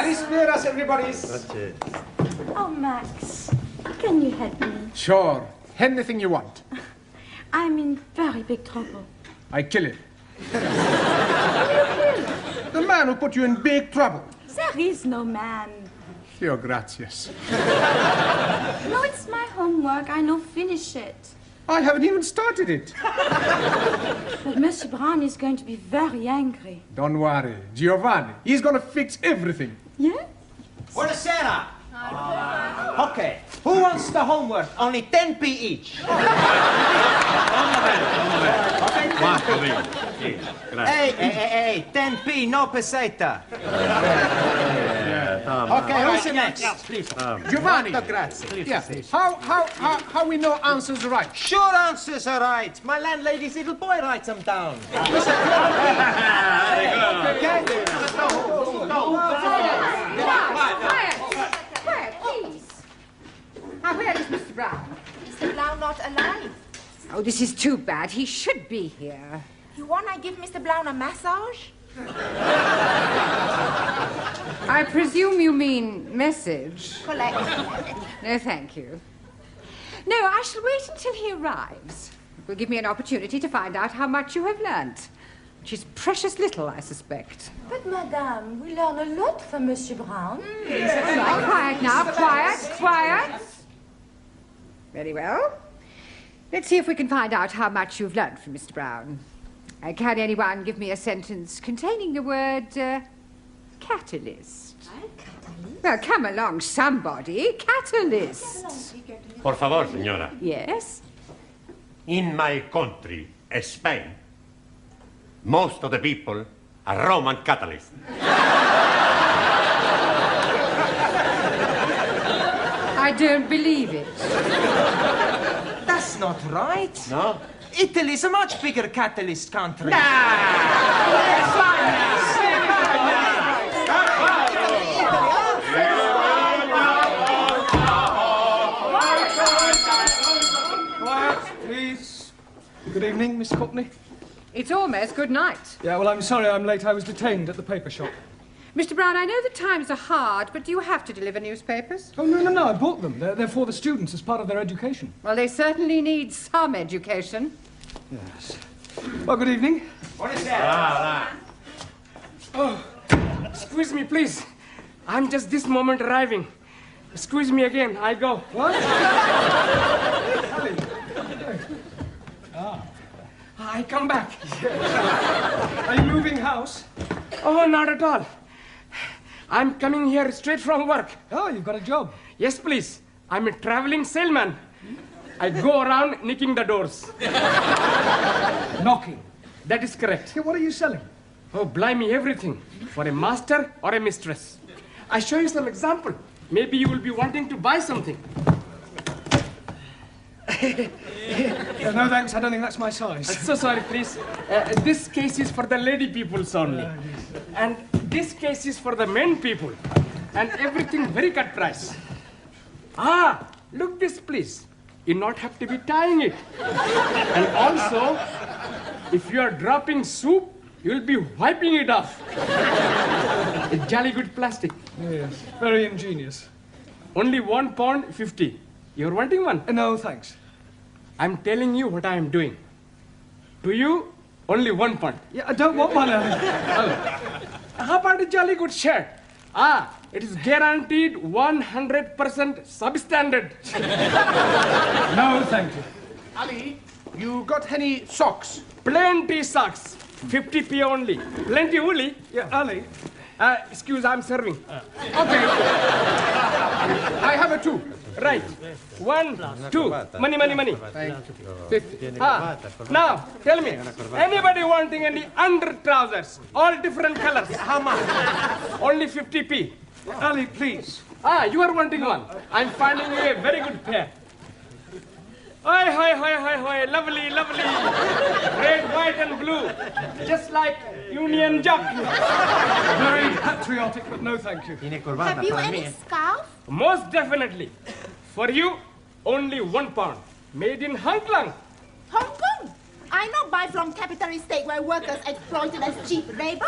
Kalisperas, everybody. Oh, Max, can you help me? Sure. Anything you want. I'm in very big trouble. I kill him. Who you kill? The man who put you in big trouble. There is no man. Your gracias. No, it's my homework. I know finish it. I haven't even started it. But Monsieur Brown is going to be very angry. Don't worry. Giovanni, he's going to fix everything. Yes? Buonasera. Okay, who wants the homework? Only 10p each. Hey, 10p, no peseta. Okay, who's the next? Please. Giovanni. Grazie. Yes. How we know answers right? Sure answers are right. My landlady's little boy writes them down. Okay? Quiet, please. Now, where is Mr. Brown? Mr. Blau not alive. Oh, this is too bad. He should be here. You wanna give Mr. Blau a massage? I presume you mean message. Collect. No, thank you. No, I shall wait until he arrives. It will give me an opportunity to find out how much you have learnt. Which is precious little, I suspect. But, Madame, we learn a lot from Monsieur Brown. Right, quiet now, quiet. Very well. Let's see if we can find out how much you've learnt from Mr. Brown. Can anyone give me a sentence containing the word catalyst? Catalyst? Well, come along, somebody. Catalyst. Por favor, señora. Yes? In my country, Spain, most of the people are Roman Catholics. I don't believe it. That's not right. No? Italy's a much bigger catalyst country. Quiet, please. Good evening, Miss Courtney. It's almost good night. Yeah, well, I'm sorry I'm late. I was detained at the paper shop. Mr. Brown, I know the times are hard, but do you have to deliver newspapers? Oh, no, I bought them. They're for the students as part of their education. Well, they certainly need some education. Yes. Well, good evening. What is that? Oh, excuse me, please. I'm just this moment arriving. Excuse me again. I go. What? I come back. Are you moving house? Oh, not at all. I'm coming here straight from work. Oh, you've got a job. Yes, please. I'm a traveling salesman. I go around knocking the doors. Knocking? That is correct. Yeah, what are you selling? Oh, blimey, everything. For a master or a mistress. I show you some example. Maybe you will be wanting to buy something. No, thanks. I don't think that's my size. So sorry, please. This case is for the lady peoples only. And this case is for the men people. And everything very cut price. Ah, look this, please. You not have to be tying it. And also, if you are dropping soup, you'll be wiping it off. A jolly good plastic. Yes, very ingenious. Only £1.50. You're wanting one? No, thanks. I'm telling you what I am doing. To you, only £1. Yeah, I don't want one. How about a jolly good shirt? Ah, it is guaranteed 100% substandard. No, thank you. Ali, you got any socks? Plenty socks. 50p only. Plenty woolly. Yeah, Ali. Excuse, I'm serving. Okay. I have a 2. Right. 1, 2. Money. Thank you. 50. Now, tell me, anybody wanting any under trousers? All different colors. How much? Only 50p. Ali, please. You are wanting one. I'm finding you a very good pair. Hi. Lovely. Red, white, and blue. Just like Union Jack. Very patriotic, but no, thank you. Have you any scarf? Most definitely. For you, only £1. Made in Hong Kong. Hong Kong? I not buy from capitalist state where workers exploited as cheap labor.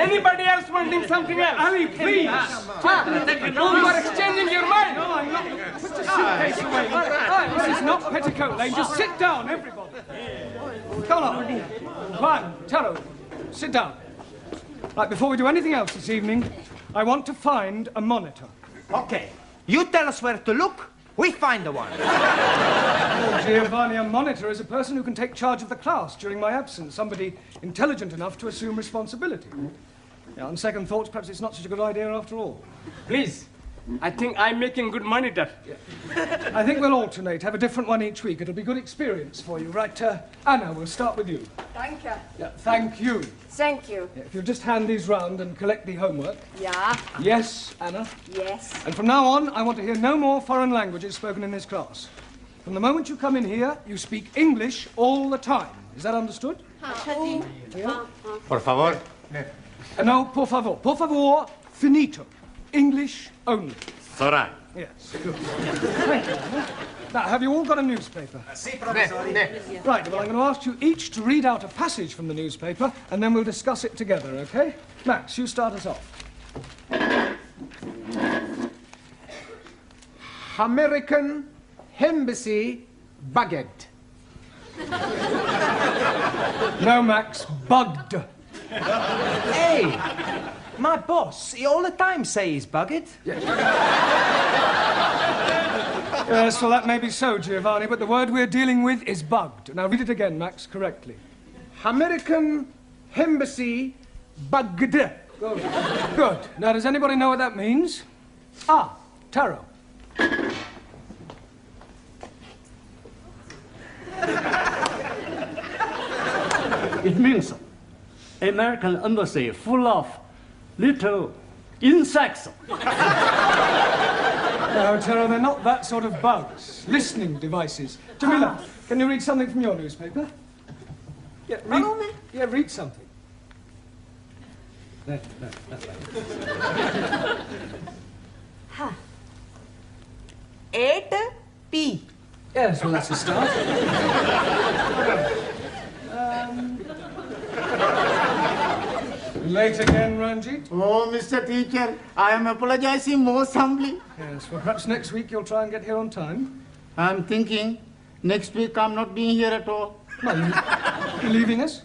Anybody else wanting something else? Ali, please. You are exchanging your mind. No, I'm not. Put the suitcase away. This is not Petticoat Lane. Just sit down, everybody. Come on. Juan, Taro, sit down. Right, before we do anything else this evening, I want to find a monitor. Okay. You tell us where to look, we find the one. Oh, Giovanni, a monitor is a person who can take charge of the class during my absence, somebody intelligent enough to assume responsibility. Yeah, on second thoughts, perhaps it's not such a good idea after all. Please, I think I'm making good monitor. I think we'll alternate, have a different one each week. It'll be good experience for you. Right, Anna, we'll start with you. Thank you. Yeah, thank you. Thank you. Yeah, if you'll just hand these round and collect the homework. Yeah. Yes, Anna. Yes. And from now on, I want to hear no more foreign languages spoken in this class. From the moment you come in here, you speak English all the time. Is that understood? Yeah? Por favor. No, por favor. Por favor, finito. English only. Sora. Yes, good. Thank you. Now, have you all got a newspaper? Si, professor. Right, well, I'm going to ask you each to read out a passage from the newspaper, and then we'll discuss it together, okay? Max, you start us off. American Embassy bugged. No, Max, bugged. Hey, my boss, he all the time say he's bugged. Yes, well, that may be so, Giovanni, but the word we're dealing with is bugged. Now, read it again, Max, correctly. American Embassy bugged. Good. Good. Now, does anybody know what that means? Ah, Taro. It means American embassy full of little insects. No, Taro, they're not that sort of bugs. Listening devices. Jamila, can you read something from your newspaper? Yeah, read something. There. Huh. 8P. Yes, well, that's a start. Late again, Ranjit? Oh, Mr. Teacher, I am apologizing most humbly. Yes, well, perhaps next week you'll try and get here on time. I'm thinking next week I'm not being here at all. No, you're leaving us?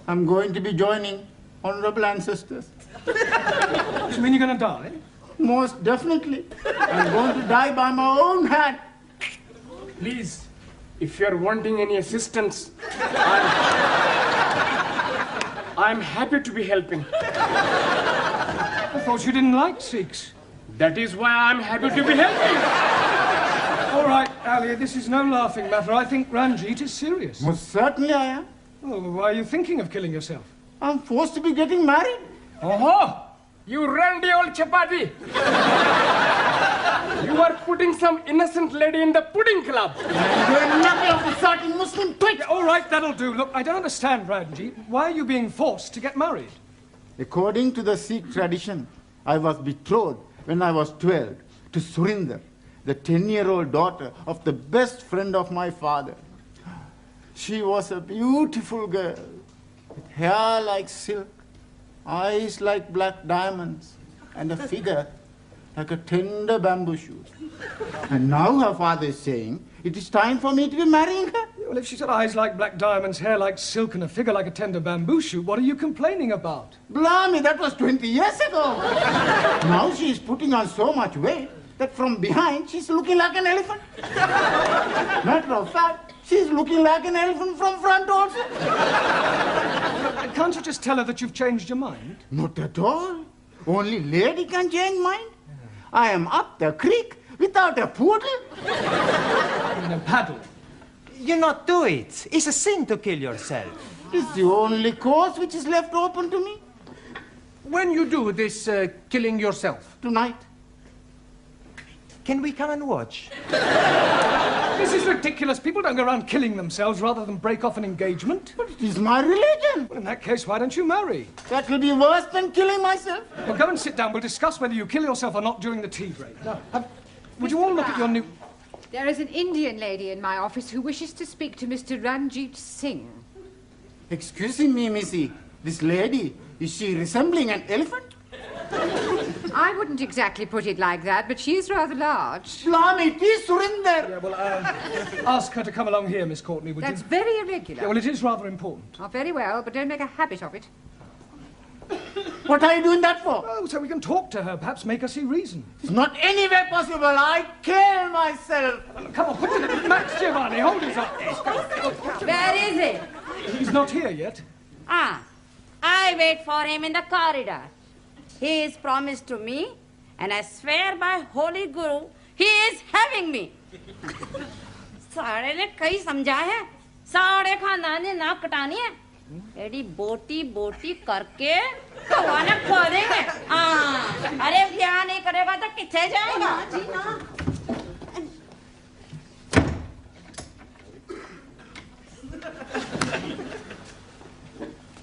I'm going to be joining honorable ancestors. You mean you're going to die? Most definitely. I'm going to die by my own hand. Please, if you're wanting any assistance, I'm happy to be helping. I thought you didn't like Sikhs. That is why I'm happy to be helping. All right, Ali, this is no laughing matter. I think Ranjit is serious. Most certainly I am. Oh, why are you thinking of killing yourself? I'm forced to be getting married. Oh, you randy old chapati. You are putting some innocent lady in the pudding club. You're nothing of the sort, you Muslim twit. Yeah, all right, that'll do. Look, I don't understand, Ranjit. Why are you being forced to get married? According to the Sikh tradition, I was betrothed when I was 12 to Surinder, the 10-year-old daughter of the best friend of my father. She was a beautiful girl, with hair like silk, eyes like black diamonds, and a figure like a tender bamboo shoot. And now her father is saying, it is time for me to be marrying her. Well, if she's got eyes like black diamonds, hair like silk, and a figure like a tender bamboo shoot, what are you complaining about? Blimey, that was 20 years ago. Now she is putting on so much weight that from behind she's looking like an elephant. Matter of fact, she's looking like an elephant from front also. Can't you just tell her that you've changed your mind? Not at all. Only lady can change mind. I am up the creek without a poodle. In a paddle. You not do it. It's a sin to kill yourself. It's the only course which is left open to me. When you do this killing yourself? Tonight. Can we come and watch? This is ridiculous. People don't go around killing themselves rather than break off an engagement. But it is my religion. Well, in that case, why don't you marry? That will be worse than killing myself. Well, go and sit down. We'll discuss whether you kill yourself or not during the tea break. Now, would you all look at your new... There is an Indian lady in my office who wishes to speak to Mr. Ranjit Singh. Excuse me, Missy. This lady Is she resembling an elephant? I wouldn't exactly put it like that, but she is rather large. Blimey, it is Surinder. Yeah, well, ask her to come along here, Miss Courtney, would That's you? very irregular. Yeah, well, it is rather important. Oh, very well, but don't make a habit of it. What are you doing that for? Oh, so we can talk to her, perhaps make her see reason. It's not anywhere possible. I kill myself. Come on, put it. Max Giovanni, hold his up. Where is he? He's not here yet. I wait for him in the corridor. He is promised to me, and I swear by Holy Guru, he is having me. सारे ने कई समझा है, सारे खानदान ने नाक कटानी है। एडी बोटी बोटी करके भगवान ने खोलेंगे। अरे क्या नहीं करेगा तो किथे जाएगा?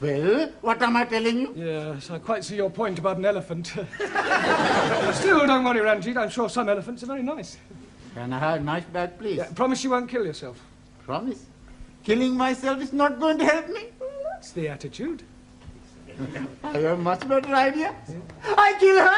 Well, what am I telling you? Yes, I quite see your point about an elephant. Still, don't worry, Ranjit. I'm sure some elephants are very nice. Can I have a nice bag, please? Yeah, promise you won't kill yourself. Promise. Killing myself is not going to help me. That's the attitude. I have a much better idea. I kill her!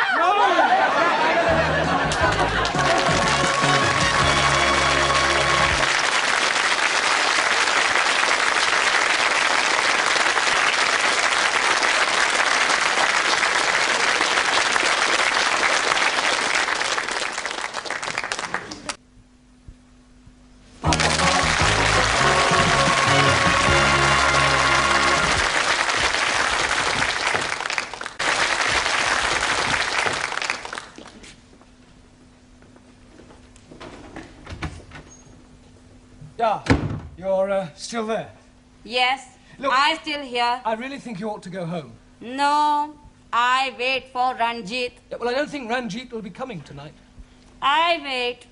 Yeah, you're still there. Yes, Look, I still here. I really think you ought to go home. No, I wait for Ranjit. Yeah, well, I don't think Ranjit will be coming tonight. I wait.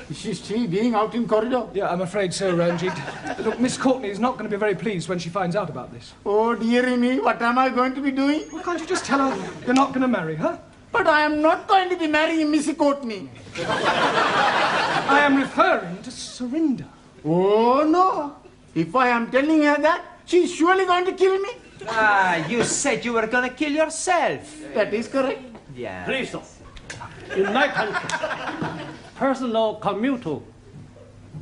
Is she being out in corridor? Yeah, I'm afraid so, Ranjit. Look, Miss Courtney is not going to be very pleased when she finds out about this. Oh, dearie me, what am I going to be doing? Well, can't you just tell her you're not going to marry her? But I am not going to be marrying Missy Courtney. I am referring to Surinder. Oh, no. If I am telling her that, she's surely going to kill me. You said you were going to kill yourself. That is correct. Yeah. Please, sir. In my country, personal commutal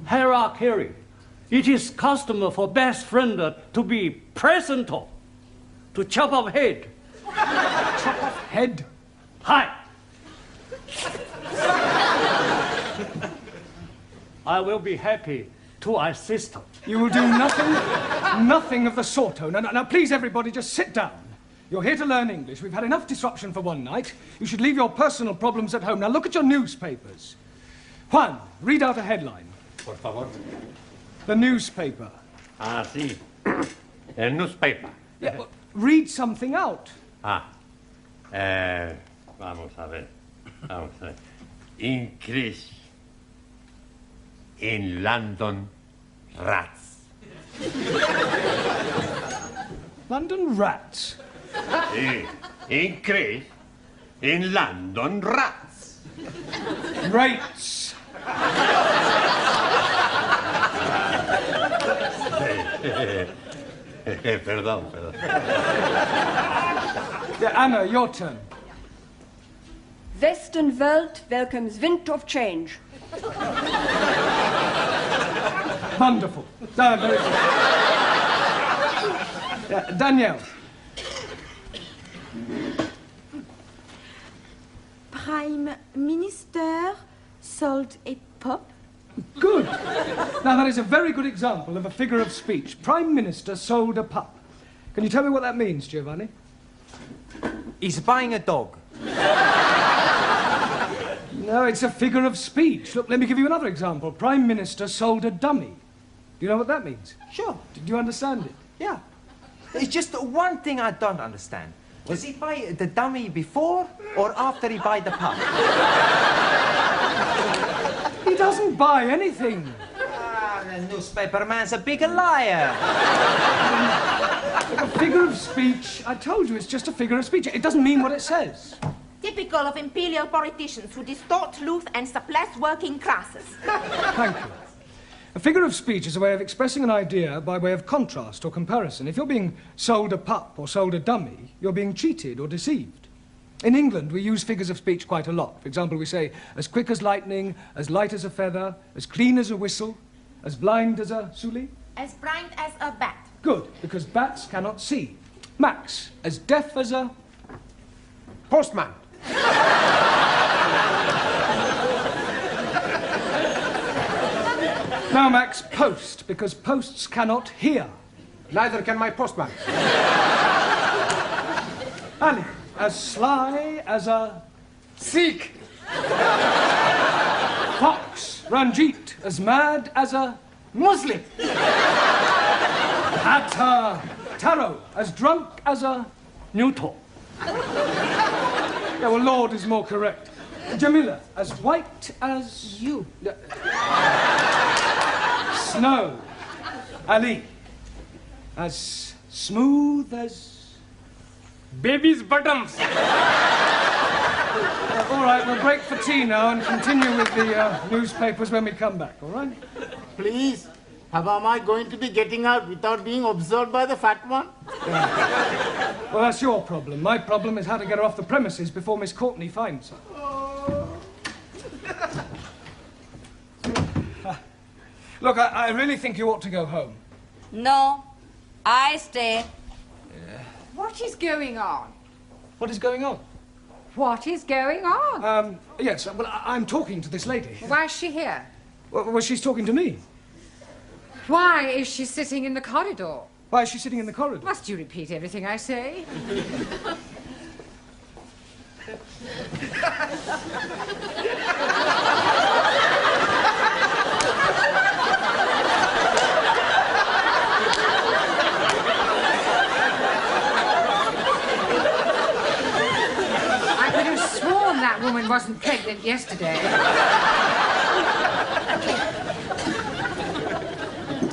hierarchy, it is custom for best friend to be present to chop off head. Chop off head? Hi. I will be happy to assist. You will do nothing of the sort. Oh, now, please, everybody, just sit down. You're here to learn English. We've had enough disruption for one night. You should leave your personal problems at home. Now, look at your newspapers. Juan, read out a headline. Por favor. The newspaper. Ah, sí. El newspaper. Yeah, well, read something out. Vamos a ver. Increase in London rats. London rats? Sí. Increase in London rats. Rates. Perdón. Yeah, Anna, your turn. Western Welt welcomes wind of change. Wonderful. Very good. Yeah, Danielle. Prime Minister sold a pup. Good. Now, that is a very good example of a figure of speech. Prime Minister sold a pup. Can you tell me what that means, Giovanni? He's buying a dog. No, it's a figure of speech. Look, let me give you another example. Prime Minister sold a dummy. Do you know what that means? Sure. Do you understand it? Yeah. It's just one thing I don't understand. Does he buy the dummy before or after he buy the pup? He doesn't buy anything. The newspaper man's a big liar. A figure of speech, I told you, it's just a figure of speech. It doesn't mean what it says. Typical of imperial politicians who distort truth and suppress working classes. Thank you. A figure of speech is a way of expressing an idea by way of contrast or comparison. If you're being sold a pup or sold a dummy, you're being cheated or deceived. In England, we use figures of speech quite a lot. For example, we say, as quick as lightning, as light as a feather, as clean as a whistle, as blind as a suli. As blind as a bat. Good, because bats cannot see. Max, as deaf as a... Postman. Now, Max, post, because posts cannot hear. Neither can my postman. Ali, as sly as a... Sikh. Fox, Ranjit, as mad as a... Muslim. Taro, as drunk as a... Neutral. Yeah, well, Lord is more correct. Jamila, as white as... You. Snow. Ali, as smooth as... Baby's bottoms. All right, we'll break for tea now and continue with the newspapers when we come back, all right? Please, how am I going to be getting out without being observed by the fat one? Well, that's your problem. My problem is how to get her off the premises before Miss Courtney finds her. Look, I really think you ought to go home. No, I stay. What is going on? What is going on? What is going on? Yes, well, I'm talking to this lady. Why is she here? Well, she's talking to me. Why is she sitting in the corridor? Why is she sitting in the corridor? Must you repeat everything I say? I could have sworn that woman wasn't pregnant yesterday.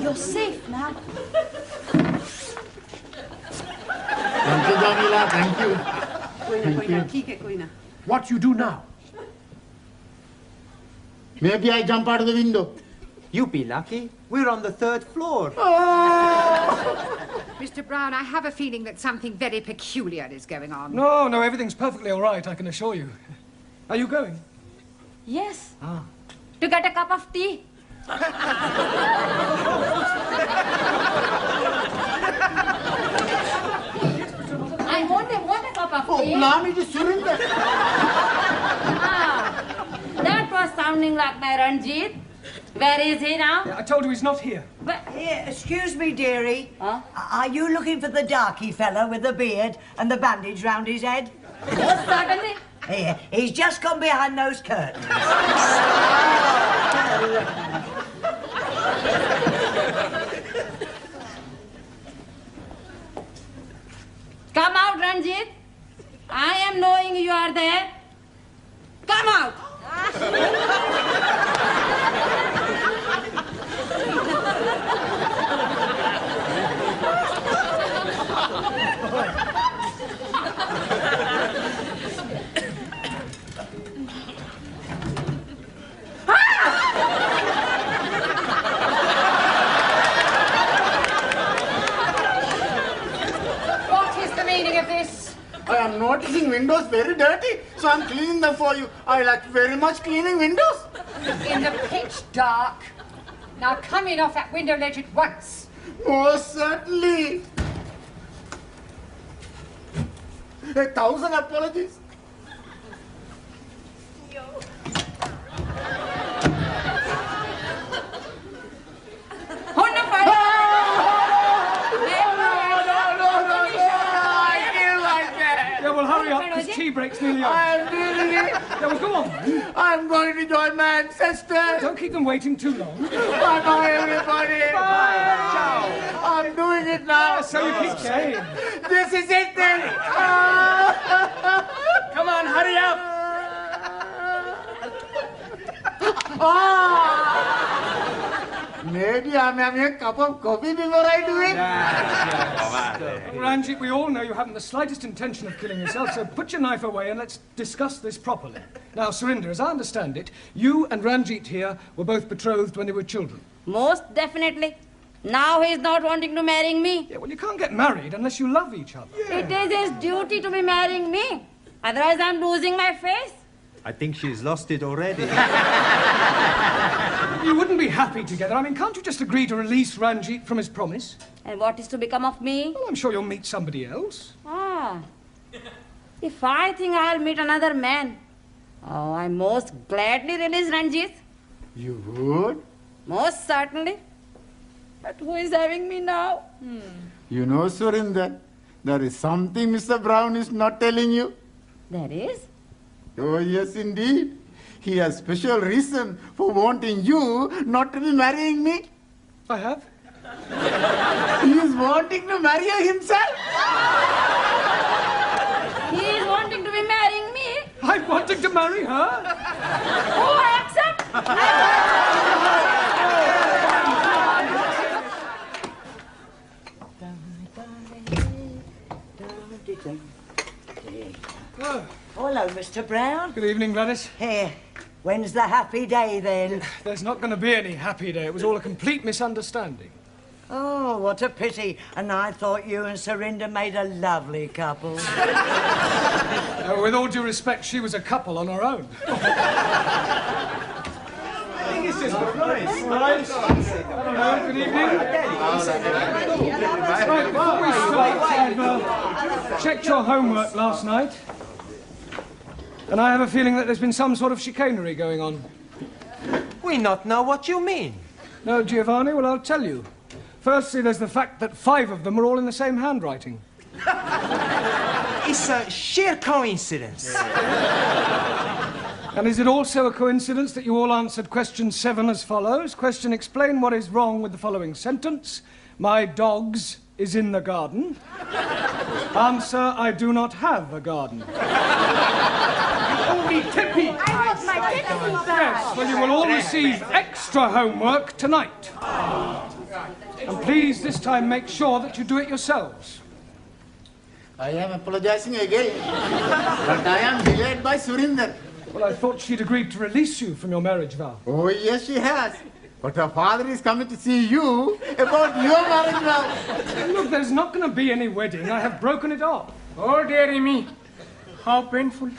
You're safe now. Thank you, Jamila, thank you. What you do now? Maybe I jump out of the window. You be lucky. We're on the 3rd floor. Mr. Brown, I have a feeling that something very peculiar is going on. No, everything's perfectly all right, I can assure you. Are you going? Yes. To get a cup of tea. I want a cup of tea. Blimey, just surrender. That was sounding like my Ranjit. Where is he now? Yeah, I told you he's not here. But Here, excuse me, dearie. Huh? Are you looking for the darky fella with the beard and the bandage round his head? Most certainly. Here, he's just gone behind those curtains. Come out, Ranjit. I am knowing you are there. Come out. What is the meaning of this? I am noticing windows very dirty, so I'm cleaning them for you. I like very much cleaning windows. In the pitch dark. Now come in off that window ledge at once. Most certainly. 1,000 apologies. Yeah, well, hurry up, because tea break's nearly over. I'm doing it. Yeah, well, go on. I'm going to join my ancestors. Don't keep them waiting too long. Bye-bye, everybody. Bye. Ciao. I'm doing it now. So you keep saying. This is it then. Come on, hurry up. Maybe I'm having a cup of coffee before I do it. Ranjit, we all know you haven't the slightest intention of killing yourself, so put your knife away and let's discuss this properly. Now, Surinder, as I understand it, you and Ranjit here were both betrothed when they were children. Most definitely. Now he's not wanting to marry me. Yeah, well, you can't get married unless you love each other. Yeah. It is his duty to be marrying me. Otherwise, I'm losing my face. I think she's lost it already. You wouldn't be happy together. I mean, can't you just agree to release Ranjit from his promise? And what is to become of me? Well, I'm sure you'll meet somebody else. Ah. If I think I'll meet another man, oh, I most gladly release Ranjit. You would? Most certainly. But who is having me now? You know, Surinder, there is something Mr. Brown is not telling you. There is? Oh, yes, indeed. He has special reason for wanting you not to be marrying me. I have? He is wanting to marry you himself. He is wanting to be marrying me? I'm wanting to marry her? Oh, I accept. Oh, hello, Mr. Brown. Good evening, Gladys. Here. When's the happy day, then? There's not going to be any happy day. It was all a complete misunderstanding. Oh, what a pity. And I thought you and Surinder made a lovely couple. With all due respect, she was a couple on her own. I think it's just nice. Hello, good evening. Right, before we start, I've checked your homework last night. And I have a feeling that there's been some sort of chicanery going on. We not know what you mean. No, Giovanni? Well, I'll tell you. Firstly, there's the fact that 5 of them are all in the same handwriting. It's a sheer coincidence. And is it also a coincidence that you all answered question 7 as follows? Question: explain what is wrong with the following sentence. My dogs is in the garden. Answer: I do not have a garden. Only Tippy. I want my Tippy back. Yes, well, you will all receive extra homework tonight. And please, this time, make sure that you do it yourselves. I am apologizing again. But I am delayed by Surinder. Well, I thought she'd agreed to release you from your marriage vow. Oh, yes, she has. But her father is coming to see you about your marriage vow. Look, there's not going to be any wedding. I have broken it off. Oh, dearie me. How painful.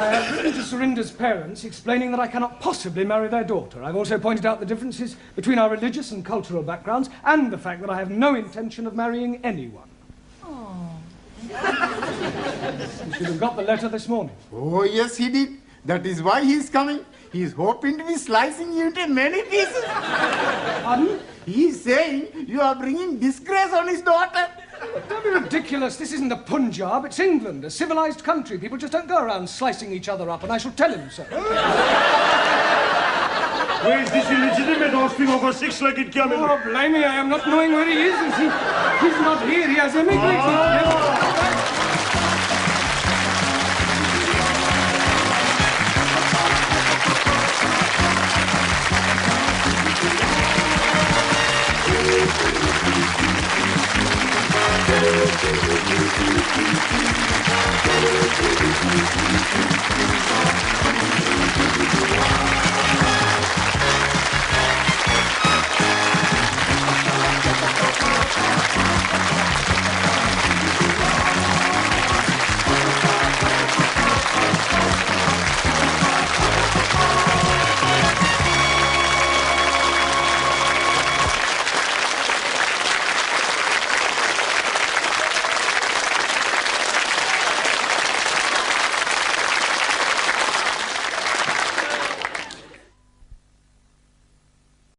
I have written to Surinder's parents explaining that I cannot possibly marry their daughter. I've also pointed out the differences between our religious and cultural backgrounds and the fact that I have no intention of marrying anyone. You should have got the letter this morning. Oh, yes, he did. That is why he is coming. He is hoping to be slicing you into many pieces. Pardon? He is saying you are bringing disgrace on his daughter. Don't be ridiculous. This isn't the Punjab. It's England, a civilized country. People just don't go around slicing each other up, and I shall tell him so. Where is this illegitimate offspring of a 6-legged camel? Oh, blame me. I am not knowing where he is. He's not here. He has emigrated. Thank you.